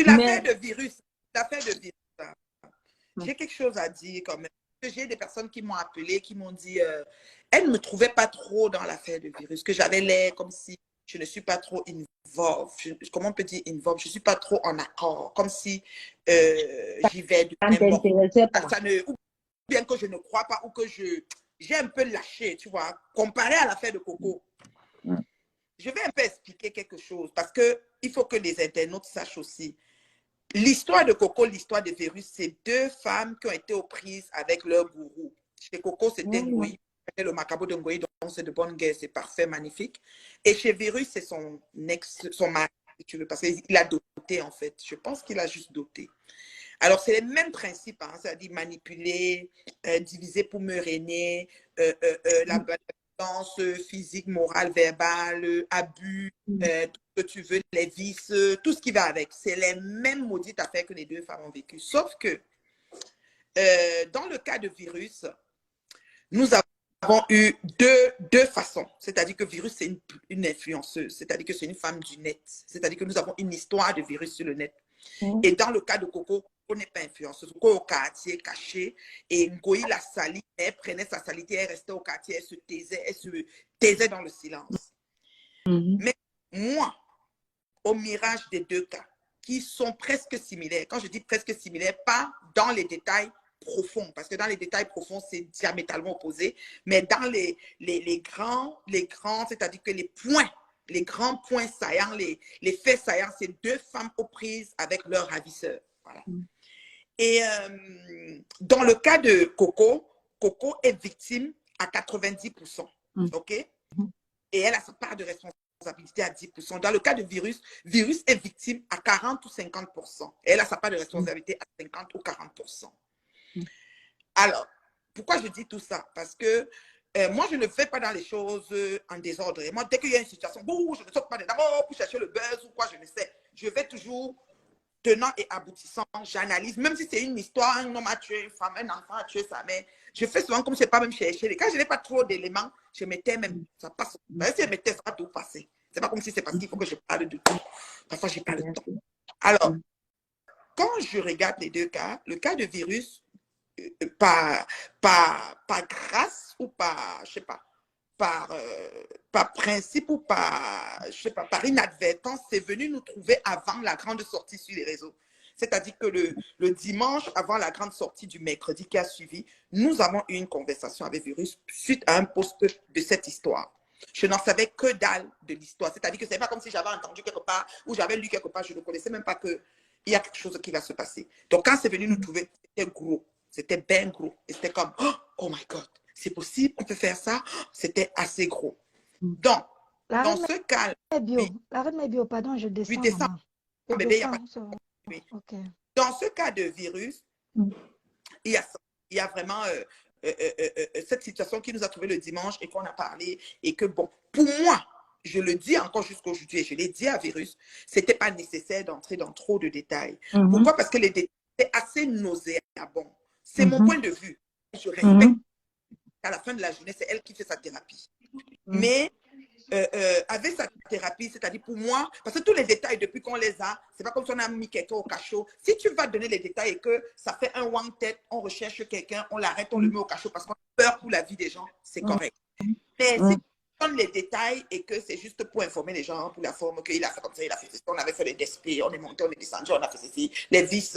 Sur l'affaire de virus, hein, j'ai quelque chose à dire quand même. J'ai des personnes qui m'ont appelé, qui m'ont dit, elles ne me trouvaient pas trop dans l'affaire de virus, que j'avais l'air comme si je ne suis pas trop involved. Comment on peut dire involved? Je ne suis pas trop en accord, comme si j'y vais de même bord. Ou bien que je ne crois pas, ou que j'ai un peu lâché, tu vois, comparé à l'affaire de Coco. Je vais un peu expliquer quelque chose, parce qu'il faut que les internautes sachent aussi. L'histoire de Coco, l'histoire de Virus, c'est deux femmes qui ont été aux prises avec leur gourou. Chez Coco, c'était Ngoï, le Macabo de Ngoï, donc c'est de bonne guerre, c'est parfait, magnifique. Et chez Virus, c'est son mari, si tu veux, parce qu'il a doté, en fait. Je pense qu'il a juste doté. Alors, c'est les mêmes principes, hein, c'est-à-dire manipuler, diviser pour me régner, la violence physique, morale, verbale, abus, tout ce que tu veux, les vices, tout ce qui va avec. C'est les mêmes maudites affaires que les deux femmes ont vécues. Sauf que, dans le cas de Virus, nous avons eu deux façons. C'est-à-dire que Virus, c'est une influenceuse. C'est-à-dire que c'est une femme du net. C'est-à-dire que nous avons une histoire de Virus sur le net. Et dans le cas de Coco, Coco n'est pas influenceuse. Coco est au quartier caché et Ngoï la salie, elle prenait sa saleté, elle restait au quartier, elle se taisait dans le silence. Mais moi, au mirage des deux cas, qui sont presque similaires, quand je dis presque similaires, pas dans les détails profonds, parce que dans les détails profonds, c'est diamétralement opposé, mais dans les grands, c'est-à-dire que les grands points saillants, les faits saillants, c'est deux femmes aux prises avec leur ravisseur. Voilà. Et dans le cas de Coco, Coco est victime à 90%. OK? Et elle a sa part de responsabilité à 10%. Dans le cas de Virus, Virus est victime à 40 ou 50%. Et elle a sa part de responsabilité à 50 ou 40%. Alors, pourquoi je dis tout ça? Parce que moi, je ne fais pas dans les choses en désordre. Et moi, dès qu'il y a une situation, je ne saute pas dedans pour chercher le buzz ou quoi, je ne sais. Je vais toujours tenant et aboutissant, j'analyse, même si c'est une histoire, un homme a tué une femme, un enfant a tué sa mère, je fais souvent comme je ne sais pas même chercher. Quand je n'ai pas trop d'éléments, je mettais même, ça passe. Si je mettais, ça va tout passer. Ce n'est pas comme si c'est parce qu'il faut que je parle de tout. Parfois, je n'ai pas le temps. Alors, quand je regarde les deux cas, le cas de Virus, par grâce ou par, je sais pas, par principe ou par, je sais pas, par inadvertance, c'est venu nous trouver avant la grande sortie sur les réseaux. C'est-à-dire que le dimanche, avant la grande sortie du mercredi qui a suivi, nous avons eu une conversation avec Virus suite à un post de cette histoire. Je n'en savais que dalle de l'histoire. C'est-à-dire que ce n'est pas comme si j'avais entendu quelque part ou j'avais lu quelque part, je ne connaissais même pas qu'il y a quelque chose qui va se passer. Donc, quand c'est venu nous trouver, c'était gros. C'était bien gros. Et c'était comme, oh my God, c'est possible, on peut faire ça. C'était assez gros. Donc, dans ce cas... Arrête mes bio, pardon, je descends. 8 décembre. Bébé, y a pas... oui. Okay. Dans ce cas de virus, il y a vraiment cette situation qui nous a trouvé le dimanche et qu'on a parlé. Et que, bon, pour moi, je le dis encore jusqu'aujourd'hui, et je l'ai dit à Virus, ce n'était pas nécessaire d'entrer dans trop de détails. Pourquoi? Parce que les détails étaient assez nauséabonds. C'est mon point de vue. Je respecte. À la fin de la journée, c'est elle qui fait sa thérapie. Mais avec sa thérapie, c'est-à-dire pour moi, parce que tous les détails, depuis qu'on les a, c'est pas comme si on a mis quelqu'un au cachot. Si tu vas donner les détails et que ça fait un one tête, on recherche quelqu'un, on l'arrête, on le met au cachot parce qu'on a peur pour la vie des gens, c'est correct. Mais si tu donnes les détails et que c'est juste pour informer les gens, pour la forme, qu'il a fait comme ça, il a fait ceci, on avait fait les DSP, on est monté, on est descendu, on a fait ceci, les vis,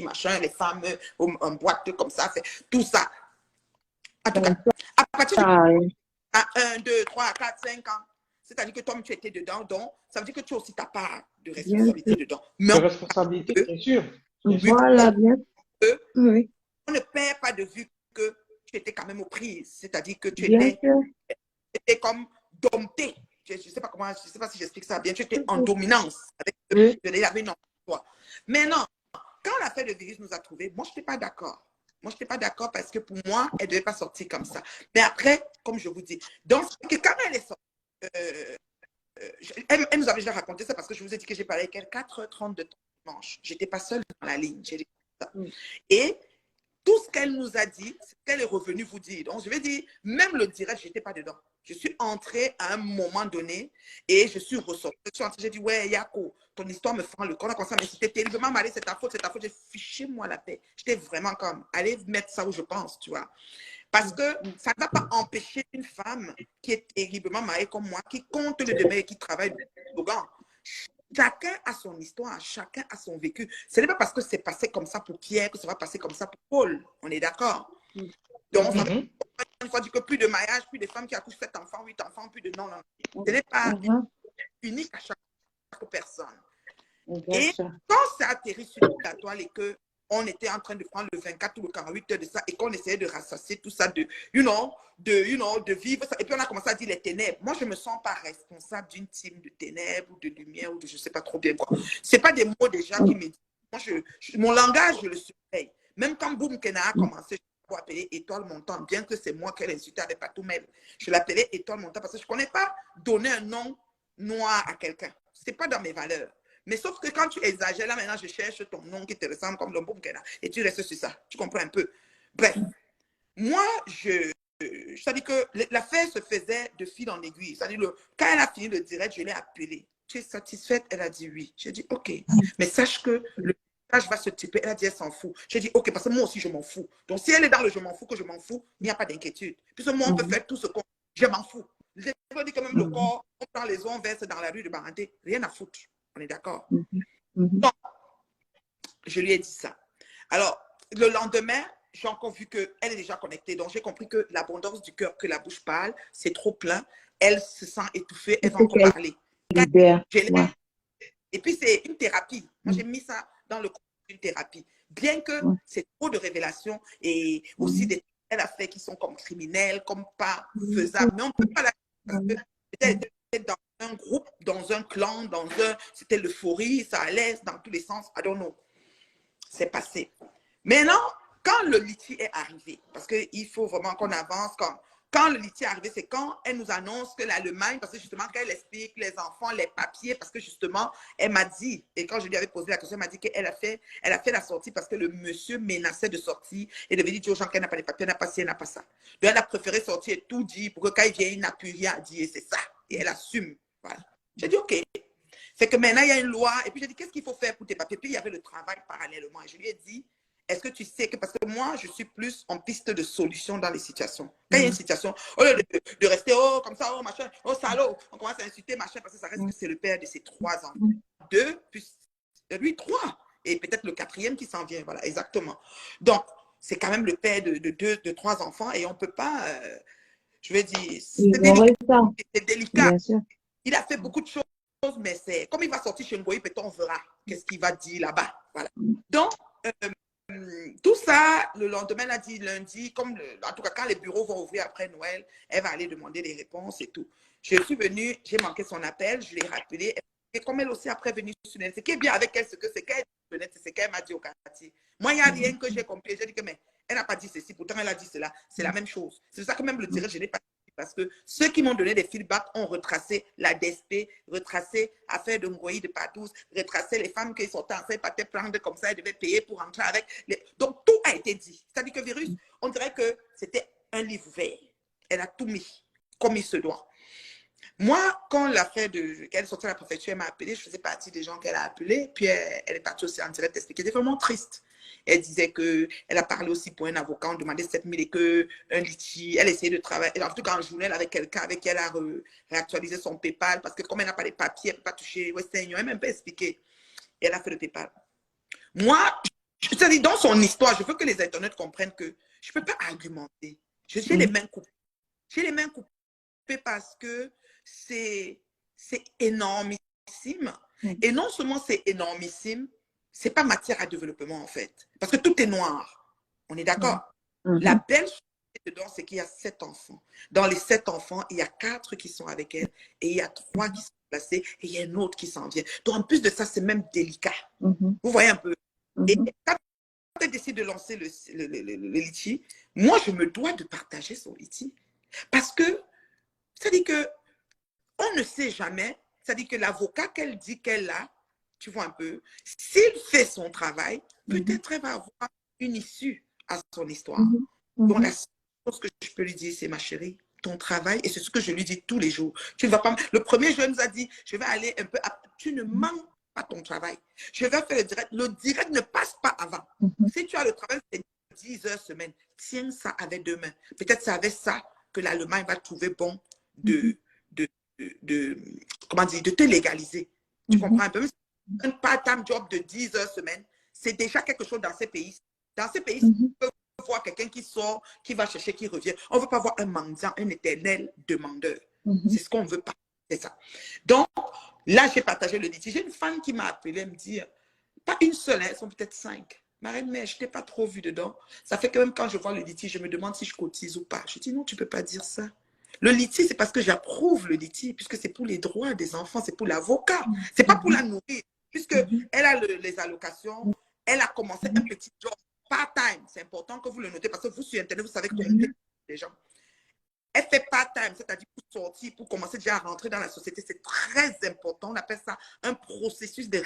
machin, les femmes en boîte comme ça, tout ça. En tout cas, à partir de 1, 2, 3, 4, 5 ans, c'est-à-dire que toi, tu étais dedans, donc ça veut dire que tu as aussi ta part de responsabilité dedans. Mais de responsabilité, bien sûr. Voilà, bien. On ne perd pas de vue que tu étais quand même aux prises, c'est-à-dire que tu étais comme dompté. Je ne sais pas comment, je sais pas si j'explique ça bien. Tu étais en dominance avec il y avait une toi. Maintenant, quand l'affaire de virus nous a trouvés, moi, je n'étais pas d'accord. Moi, je n'étais pas d'accord parce que pour moi, elle ne devait pas sortir comme ça. Mais après, comme je vous dis, donc, quand elle est sortie, elle nous avait déjà raconté ça parce que je vous ai dit que j'ai parlé avec elle 4h30 de dimanche. Je n'étais pas seule dans la ligne. Et tout ce qu'elle nous a dit, c'est qu'elle est revenue vous dire. Donc, je vais dire, même le direct, je n'étais pas dedans. Je suis entrée à un moment donné et je suis ressortie. J'ai dit, ouais, Yako, ton histoire me fend le corps. On a commencé à m'insulter terriblement, Marie, c'est ta faute, c'est ta faute. J'ai fiché moi la paix. J'étais vraiment comme, allez mettre ça où je pense, tu vois. Parce que ça ne va pas empêcher une femme qui est terriblement mariée comme moi, qui compte le demain et qui travaille de slogan. Chacun a son histoire, chacun a son vécu. Ce n'est pas parce que c'est passé comme ça pour Pierre que ça va passer comme ça pour Paul. On est d'accord? Donc, ça veut une fois dit que plus de mariage, plus de femmes qui accouchent 7 enfants, 8 enfants, plus de non, non. Ce n'est pas unique à chaque personne. Et quand ça atterrit sur la toile et que on était en train de prendre le 24 ou le 48 heures de ça et qu'on essayait de rassasier tout ça, de vivre ça. Et puis on a commencé à dire les ténèbres. Moi, je ne me sens pas responsable d'une team de ténèbres ou de lumière ou de je ne sais pas trop bien quoi. Ce n'est pas des mots déjà qui me disent. Moi, mon langage, je le surveille. Même quand Boum Kena a commencé, je l'ai appelé Étoile Montante, bien que c'est moi qui l'ai insulté avec Patou Mel. Je l'appelais Étoile Montante parce que je ne connais pas donner un nom noir à quelqu'un. Ce n'est pas dans mes valeurs. Mais sauf que quand tu exagères, là maintenant, je cherche ton nom qui te ressemble comme le Boum Kena et tu restes sur ça. Tu comprends un peu? Bref, moi, c'est-à-dire que l'affaire se faisait de fil en aiguille. C'est-à-dire, quand elle a fini le direct, je l'ai appelée. Tu es satisfaite? Elle a dit oui. J'ai dit OK. Mais sache que le message va se typer. Elle a dit elle s'en fout. J'ai dit OK, parce que moi aussi, je m'en fous. Donc, si elle est dans le je m'en fous, que je m'en fous, il n'y a pas d'inquiétude. Puisque moi, on peut faire tout ce qu'on... Je m'en fous. Je veux dire que même le corps, on prend les os, on verse dans la rue de Baranté. Rien à foutre. On est d'accord? Donc, je lui ai dit ça. Alors, le lendemain, j'ai encore vu qu'elle est déjà connectée. Donc, j'ai compris que l'abondance du cœur, que la bouche parle, c'est trop plein. Elle se sent étouffée, elle va encore parler. Et puis, c'est une thérapie. Moi, j'ai mis ça dans le contexte d'une thérapie. Bien que c'est trop de révélations et aussi des elle a fait qui sont comme criminels, comme pas faisables. Mais on ne peut pas la... Parce que c'était dans un groupe, dans un clan, c'était l'euphorie, ça allait dans tous les sens. I don't know. C'est passé. Maintenant, quand le litige est arrivé, parce qu'il faut vraiment qu'on avance, quand le litige est arrivé, c'est quand elle nous annonce que l'Allemagne, parce que justement, quand elle explique les enfants, les papiers, parce que justement, elle m'a dit, et quand je lui avais posé la question, elle m'a dit qu'elle a fait la sortie parce que le monsieur menaçait de sortir et devait dire aux gens qu'elle n'a pas les papiers, elle n'a pas ci, elle n'a pas ça. Donc, elle a préféré sortir et tout dire pour que quand il vient, il n'a plus rien à dire, c'est ça. Et elle assume. Voilà. J'ai dit, OK. C'est que maintenant, il y a une loi. Et puis, j'ai dit, qu'est-ce qu'il faut faire pour tes papiers? Puis, il y avait le travail parallèlement. Et je lui ai dit, est-ce que tu sais que, parce que moi, je suis plus en piste de solution dans les situations. Quand il y a une situation, au lieu de rester, oh, comme ça, oh, machin, oh, salaud, on commence à insulter, machin, parce que ça reste que c'est le père de ses 3 ans. 2, puis lui, 3. Et peut-être le 4e qui s'en vient. Voilà, exactement. Donc, c'est quand même le père de 3 enfants et on ne peut pas, je vais dire, c'est délicat. C'est délicat. Il a fait beaucoup de choses, mais c'est comme il va sortir chez Ngoï, peut-être on verra qu'est-ce qu'il va dire là-bas. Voilà. Donc, tout ça, le lendemain, elle a dit lundi, en tout cas, quand les bureaux vont ouvrir après Noël, elle va aller demander les réponses et tout. Je suis venue, j'ai manqué son appel, je l'ai rappelé. Et comme elle aussi a prévenu sur ce qui est bien avec elle, c'est qu'elle m'a dit au quartier. Moi, il n'y a rien que j'ai compris. J'ai dit que, mais elle n'a pas dit ceci, pourtant elle a dit cela. C'est la même chose. C'est pour ça que même le direct, je n'ai pas dit parce que ceux qui m'ont donné des feedbacks ont retracé la DSP, retracé affaire de Ngoï, de Patous, retracé les femmes qui sont enceintes, pas prendre comme ça, elles devaient payer pour entrer avec. Donc, tout a été dit. C'est-à-dire que Virus, on dirait que c'était un livre ouvert. Elle a tout mis comme il se doit. Moi, quand l'affaire qu'elle est sortie à la préfecture, elle m'a appelé, je faisais partie des gens qu'elle a appelés, puis elle est partie aussi en direct expliquer. C'était vraiment triste. Elle disait qu'elle a parlé aussi pour un avocat, on demandait 7 000 et qu'un litige, elle essayait de travailler, en tout cas en journée avec quelqu'un avec qui elle a réactualisé son PayPal, parce que comme elle n'a pas les papiers, elle ne peut pas toucher Western Union, elle m'a même pas expliqué. Et elle a fait le PayPal. Moi, c'est-à-dire dans son histoire, je veux que les internautes comprennent que je ne peux pas argumenter. J'ai les mains coupées. J'ai les mains coupées parce que c'est énormissime. Et non seulement c'est énormissime, c'est pas matière à développement en fait. Parce que tout est noir. On est d'accord? La belle chose dedans, c'est qu'il y a 7 enfants. Dans les 7 enfants, il y a 4 qui sont avec elle et il y a 3 qui sont placés et il y a un autre qui s'en vient. Donc en plus de ça, c'est même délicat. Vous voyez un peu? Et quand elle décide de lancer le litige, moi, je me dois de partager son litige. Parce que, c'est-à-dire que on ne sait jamais, c'est-à-dire que l'avocat qu'elle dit qu'elle a, tu vois un peu, s'il fait son travail, peut-être elle va avoir une issue. à son histoire. Mhm. Donc, Mhm. la seule chose que je peux lui dire, c'est ma chérie, ton travail, et c'est ce que je lui dis tous les jours. Tu ne vas pas... Le premier jour, elle nous a dit, je vais aller un peu... Tu ne manques pas ton travail. Je vais faire le direct. Le direct ne passe pas avant. Mhm. Si tu as le travail, c'est 10 heures semaine. Tiens ça avec 2 mains. Peut-être c'est avec ça que l'Allemagne va trouver bon de, de, comment dire, de te légaliser. Tu comprends un peu? Un part-time job de 10 heures semaine, c'est déjà quelque chose dans ces pays. Dans ces pays, Mhm. on peut voir quelqu'un qui sort, qui va chercher, qui revient. On ne veut pas voir un mendiant, un éternel demandeur. Mhm. C'est ce qu'on ne veut pas. C'est ça. Donc, là, j'ai partagé le litige. J'ai une femme qui m'a appelé, elle me dit, pas une seule, elles sont peut-être 5. Marraine, mais je t'ai pas trop vu dedans. Ça fait que même quand je vois le litige, je me demande si je cotise ou pas. Je dis non, tu peux pas dire ça. Le litige, c'est parce que j'approuve le litige, puisque c'est pour les droits des enfants, c'est pour l'avocat. C'est pas pour la nourrir, puisque elle a les allocations, elle a commencé un petit job part-time. C'est important que vous le notez, parce que vous, sur Internet, vous savez tromper les gens. Elle fait part-time, c'est-à-dire pour sortir, pour commencer déjà à rentrer dans la société. C'est très important. On appelle ça un processus de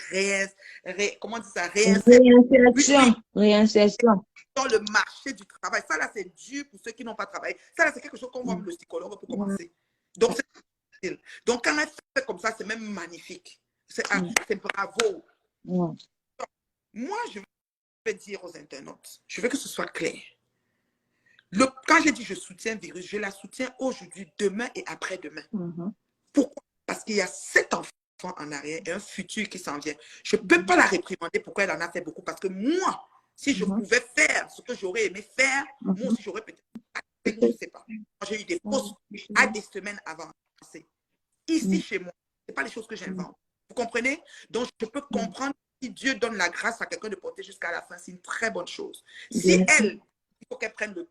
comment on dit ça, Réinsertion. Réinsertion. dans le marché du travail. Ça, là, c'est dur pour ceux qui n'ont pas travaillé. Ça, là, c'est quelque chose qu'on voit avec le psychologue pour commencer. Donc, c'est facile. Donc, quand elle fait comme ça, c'est même magnifique. C'est bravo. Ouais. Moi, je vais dire aux internautes, je veux que ce soit clair. Quand j'ai dit je soutiens Virus, je la soutiens aujourd'hui, demain et après-demain. Pourquoi? Parce qu'il y a 7 enfants en arrière et un futur qui s'en vient. Je ne peux pas la réprimander pourquoi elle en a fait beaucoup. Parce que moi, si je pouvais faire ce que j'aurais aimé faire, moi aussi j'aurais peut-être, je ne sais pas. J'ai eu des fausses à des semaines avancées. Ici, chez moi, ce n'est pas les choses que j'invente. Vous comprenez? Donc, je peux comprendre si Dieu donne la grâce à quelqu'un de porter jusqu'à la fin. C'est une très bonne chose. Si elle, il faut qu'elle prenne le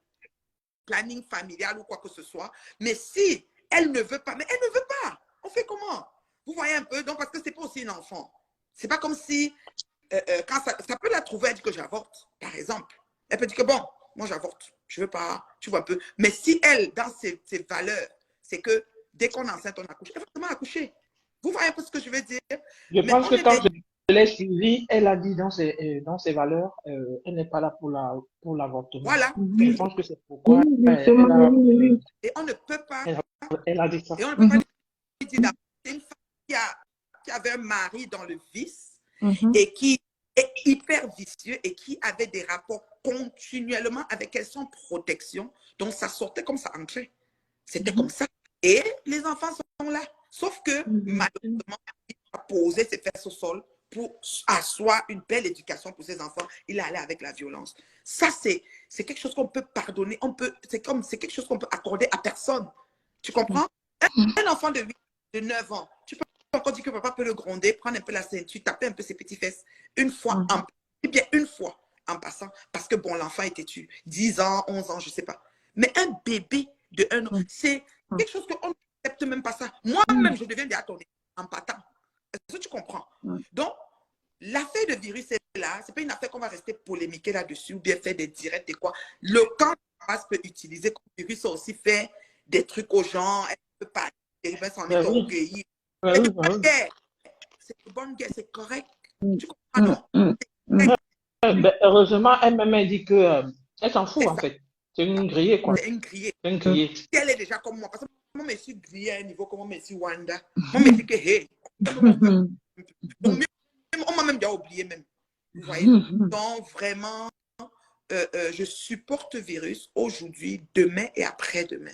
planning familial ou quoi que ce soit. Mais si elle ne veut pas, mais elle ne veut pas. On fait comment? Vous voyez un peu? Donc, parce que ce n'est pas aussi une enfant. C'est pas comme si, quand ça peut la trouver, elle dit que j'avorte, par exemple. Elle peut dire que bon, moi j'avorte, je ne veux pas, tu vois un peu. Mais si elle, dans ses valeurs, c'est que dès qu'on est enceinte, on accouche, elle va vraiment accoucher. Vous voyez un peu ce que je veux dire? Je Mais pense on que est quand des... je l'ai suivi, elle a dit dans ses valeurs, elle n'est pas là pour l'avortement. Voilà. Je pense que c'est pourquoi Oui, justement, oui, Et on ne peut pas, elle a dit ça. et on ne peut pas dire d'abord, c'est une femme qui avait un mari dans le vice et qui est hyper vicieux et qui avait des rapports continuellement avec elle sans protection. Donc, ça sortait comme ça entrait. C'était comme ça. Et les enfants sont là. Sauf que, malheureusement, il a posé ses fesses au sol pour asseoir une belle éducation pour ses enfants. Il est allé avec la violence. Ça, c'est quelque chose qu'on peut pardonner. C'est quelque chose qu'on peut accorder à personne. Tu comprends? Un enfant de 8, de 9 ans, tu peux encore dire que papa peut le gronder, prendre un peu la ceinture, taper un peu ses petits fesses. Une fois, bien une fois en passant, parce que bon, l'enfant est têtu. 10 ans, 11 ans, je ne sais pas. Mais un bébé de 1 an, c'est quelque chose qu'on n'accepte même pas ça. Moi-même, je deviens déjà tournée en partant. Est-ce que tu comprends? Donc, l'affaire de Virus est là. Ce n'est pas une affaire qu'on va rester polémiquer là-dessus ou bien faire des directs et quoi. Le camp peut utiliser comme Virus a aussi fait des trucs aux gens. Elle ne peut pas. Elle s'en est Ben oui. orgueillie. Ben C'est oui, une ben bonne oui. guerre. C'est une bonne guerre, c'est correct. Tu comprends, non? Ben, heureusement, elle m'a dit que elle s'en fout C'est en ça. fait. C'est une grillée quoi. C'est une grillée. C'est une grillée. Si elle est déjà comme moi, parce que moi, je suis grillée à un niveau comme moi, je suis Wanda. Moi, je me dis que, hey, donc, on m'a même déjà oublié même. Vous voyez? Donc, vraiment, je supporte Virus aujourd'hui, demain et après-demain.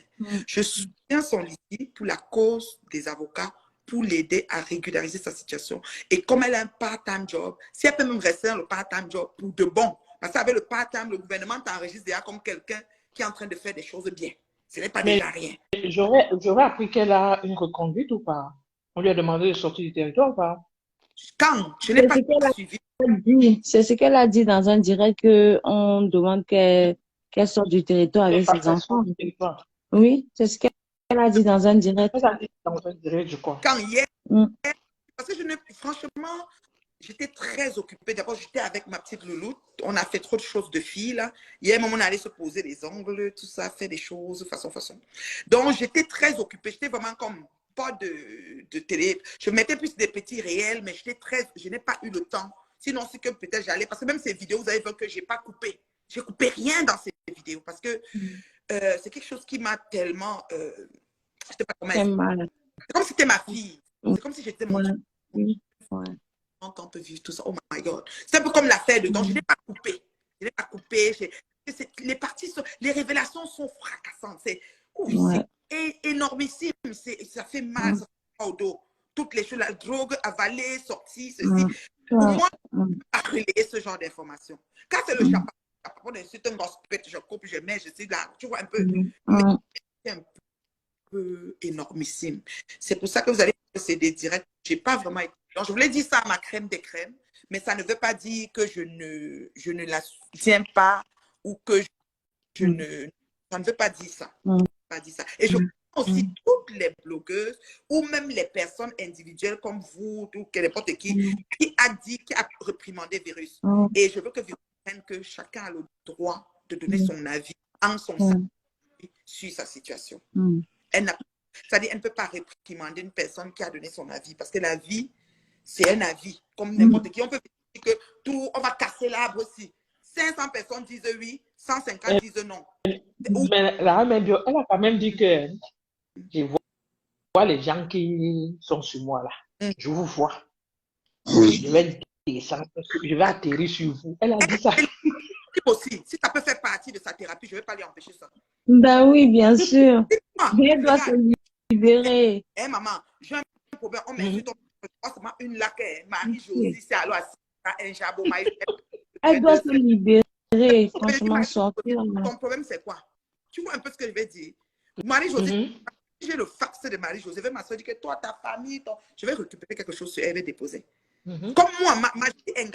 Je soutiens son litige pour la cause des avocats, pour l'aider à régulariser sa situation. Et comme elle a un part-time job, si elle peut même rester dans le part-time job pour de bon, parce qu'avec le part-time, le gouvernement t'enregistre déjà comme quelqu'un qui est en train de faire des choses bien. Ce n'est pas Mais déjà rien. j'aurais appris qu'elle a une reconduite ou pas? On lui a demandé de sortir du territoire ou pas? Quand je n'ai C'est pas ce qu'elle a suivi, dit. C'est ce qu'elle a dit dans un direct qu'on demande qu'elle sorte du territoire Elle n'est avec pas ses qu'elle sort enfants. du territoire. Oui, c'est ce qu'elle a dit dans un direct. Elle a dit dans un direct, je crois. quand hier, Mm. parce que franchement, j'étais très occupée. D'abord, j'étais avec ma petite Loulou. On a fait trop de choses de filles, là. Hier, maman, on allait se poser les ongles, tout ça, faire des choses, façon. Donc, j'étais très occupée. J'étais vraiment comme pas de télé. Je mettais plus des petits réels, mais je n'ai pas eu le temps. Sinon, c'est que peut-être j'allais, parce que même ces vidéos, vous avez vu que je n'ai pas coupé. J'ai coupé rien dans ces vidéos parce que c'est quelque chose qui m'a tellement... je sais pas comment C'est expliquer. mal. C'est comme si c'était ma fille. C'est comme si j'étais mon Ouais. fille. Oui. Ouais. Quand on peut vivre tout ça, oh my God. C'est un peu comme l'affaire de Don. Je ne l'ai pas coupé. Je ne l'ai pas coupé. Les parties, les révélations sont fracassantes. C'est Ouais. énormissime. Ça fait mal, ça fait mal au dos. Toutes les choses, la drogue avalée, sortie, ceci. Pour Ouais. moi, à relayer ce genre d'informations. Quand c'est le chapeau, c'est un gospel, je coupe, je mets, je suis là, tu vois un peu. Mais c'est un peu énormissime. C'est pour ça que vous allez c'est des directs. Je n'ai pas vraiment été. Donc, je voulais dire ça à ma crème des crèmes, mais ça ne veut pas dire que je ne la soutiens pas ou que je ne. Ça ne veut pas dire ça. Pas dire ça. Et je comprends aussi toutes les blogueuses ou même les personnes individuelles comme vous ou n'importe qui a reprimandé Virus. Et je veux que Virus comprenne que chacun a le droit de donner son avis en son sein sur sa situation. C'est-à-dire, elle ne peut pas réprimander une personne qui a donné son avis parce que la vie, c'est un avis. Comme n'importe qui, on peut dire que tout, on va casser l'arbre aussi. 500 personnes disent oui, 150 disent non. Mais la même, elle a quand même dit que je vois les gens qui sont sur moi là. Je vous vois. Je vais descendre, je vais atterrir sur vous. Elle a dit ça. Aussi, si ça peut faire partie de sa thérapie, je ne vais pas lui empêcher ça. Ben oui, bien sûr. Elle doit se libérer. Hé, maman, j'ai un problème. On m'insulte, une laque, Marie-Josie, c'est alors un jabot. Elle doit se libérer, franchement, sortir. Ton problème, c'est quoi? Tu vois un peu ce que je vais dire? Marie-Josie, j'ai le fax de Marie-Josie. Je vais m'assurer que toi, ta famille, je vais récupérer quelque chose sur elle et déposer. Comme moi, j'ai un gars